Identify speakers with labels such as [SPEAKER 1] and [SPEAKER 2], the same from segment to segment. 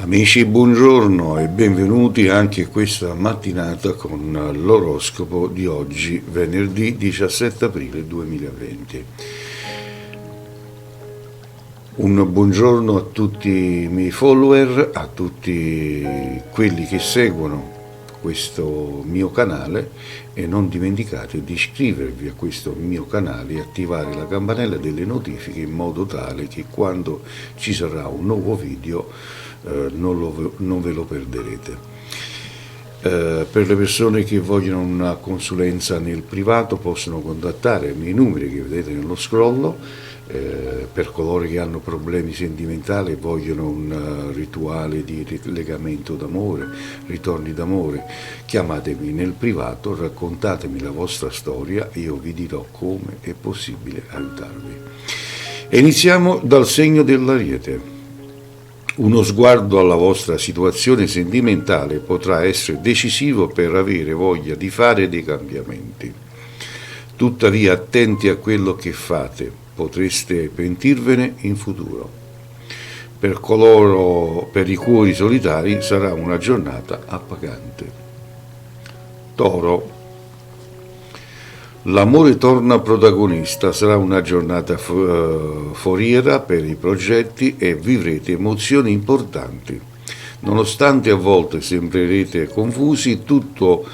[SPEAKER 1] Amici, buongiorno e benvenuti anche questa mattinata con l'oroscopo di oggi, venerdì 17 aprile 2020. Un buongiorno a tutti i miei follower, a tutti quelli che seguono questo mio canale e non dimenticate di iscrivervi a questo mio canale e attivare la campanella delle notifiche in modo tale che quando ci sarà un nuovo video non ve lo perderete. Per le persone che vogliono una consulenza nel privato possono contattare i miei numeri che vedete nello scrollo. Per coloro che hanno problemi sentimentali e vogliono un rituale di legamento d'amore, ritorni d'amore, chiamatemi nel privato, raccontatemi la vostra storia e io vi dirò come è possibile aiutarvi. E iniziamo dal segno dell'Ariete. Uno sguardo alla vostra situazione sentimentale potrà essere decisivo per avere voglia di fare dei cambiamenti. Tuttavia attenti a quello che fate, potreste pentirvene in futuro. Per i cuori solitari sarà una giornata appagante. Toro. L'amore torna protagonista, sarà una giornata foriera per i progetti e vivrete emozioni importanti. Nonostante a volte sembrerete confusi, tutto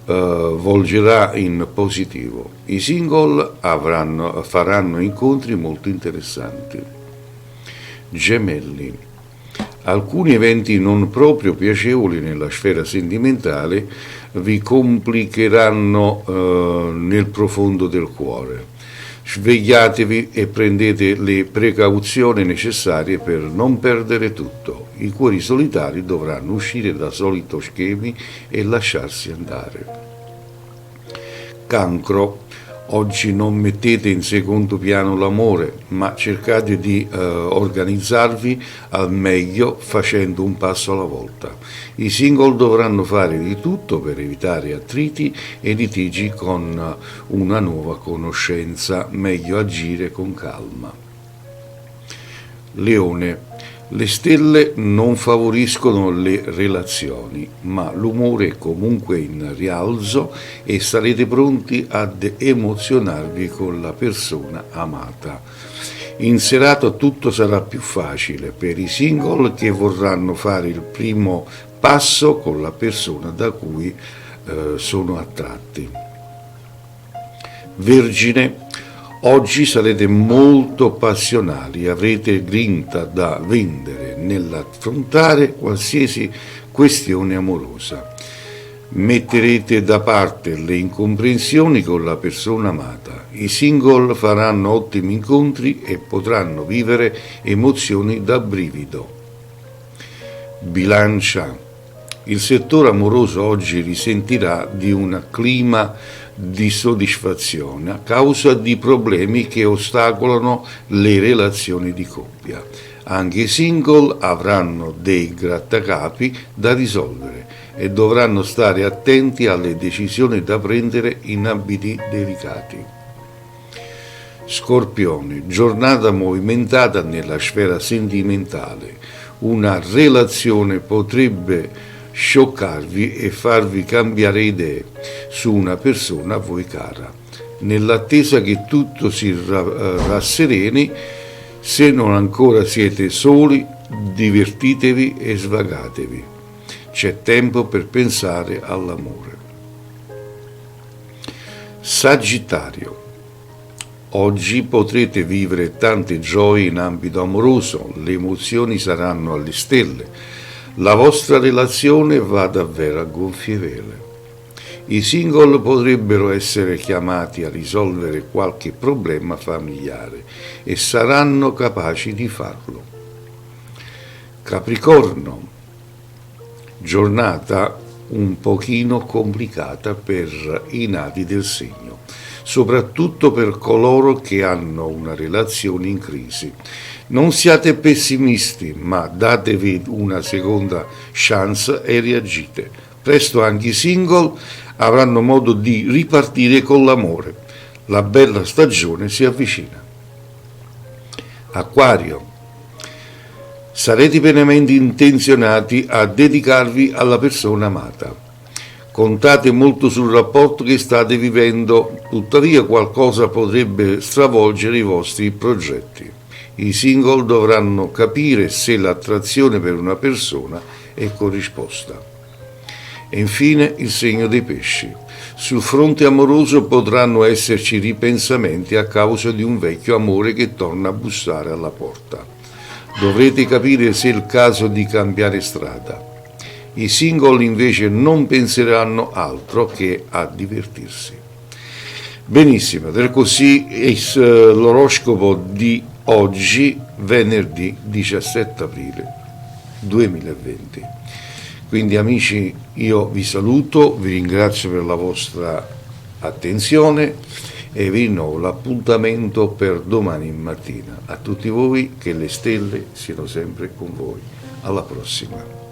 [SPEAKER 1] volgerà in positivo. I single faranno incontri molto interessanti. Gemelli. Alcuni eventi non proprio piacevoli nella sfera sentimentale vi complicheranno nel profondo del cuore. Svegliatevi e prendete le precauzioni necessarie per non perdere tutto. I cuori solitari dovranno uscire da soliti schemi e lasciarsi andare. Cancro. Oggi non mettete in secondo piano l'amore, ma cercate di organizzarvi al meglio facendo un passo alla volta. I single dovranno fare di tutto per evitare attriti e litigi con una nuova conoscenza, meglio agire con calma. Leone. Le stelle non favoriscono le relazioni, ma l'umore è comunque in rialzo e sarete pronti ad emozionarvi con la persona amata. In serata tutto sarà più facile per i single che vorranno fare il primo passo con la persona da cui sono attratti. Vergine. Oggi sarete molto passionali, avrete grinta da vendere nell'affrontare qualsiasi questione amorosa. Metterete da parte le incomprensioni con la persona amata. I single faranno ottimi incontri e potranno vivere emozioni da brivido. Bilancia. Il settore amoroso oggi risentirà di un clima di soddisfazione a causa di problemi che ostacolano le relazioni di coppia. Anche i single avranno dei grattacapi da risolvere e dovranno stare attenti alle decisioni da prendere in ambiti delicati. Scorpione, giornata movimentata nella sfera sentimentale. Una relazione potrebbe scioccarvi e farvi cambiare idee su una persona a voi cara. Nell'attesa che tutto si rassereni, se non ancora siete soli, divertitevi e svagatevi. C'è tempo per pensare all'amore. Sagittario. Oggi potrete vivere tante gioie in ambito amoroso, le emozioni saranno alle stelle. La vostra relazione va davvero a gonfie vele. I single potrebbero essere chiamati a risolvere qualche problema familiare e saranno capaci di farlo. Capricorno, giornata un pochino complicata per i nati del segno, soprattutto per coloro che hanno una relazione in crisi. Non siate pessimisti, ma datevi una seconda chance e reagite. Presto anche i single avranno modo di ripartire con l'amore. La bella stagione si avvicina. Acquario. Sarete pienamente intenzionati a dedicarvi alla persona amata. Contate molto sul rapporto che state vivendo, tuttavia qualcosa potrebbe stravolgere i vostri progetti. I single dovranno capire se l'attrazione per una persona è corrisposta. E infine il segno dei pesci. Sul fronte amoroso potranno esserci ripensamenti a causa di un vecchio amore che torna a bussare alla porta. Dovrete capire se è il caso di cambiare strada. I single invece non penseranno altro che a divertirsi. Benissimo, ed è così l'oroscopo di oggi, venerdì 17 aprile 2020. Quindi amici, io vi saluto, vi ringrazio per la vostra attenzione e vi rinnovo l'appuntamento per domani mattina. A tutti voi, che le stelle siano sempre con voi. Alla prossima.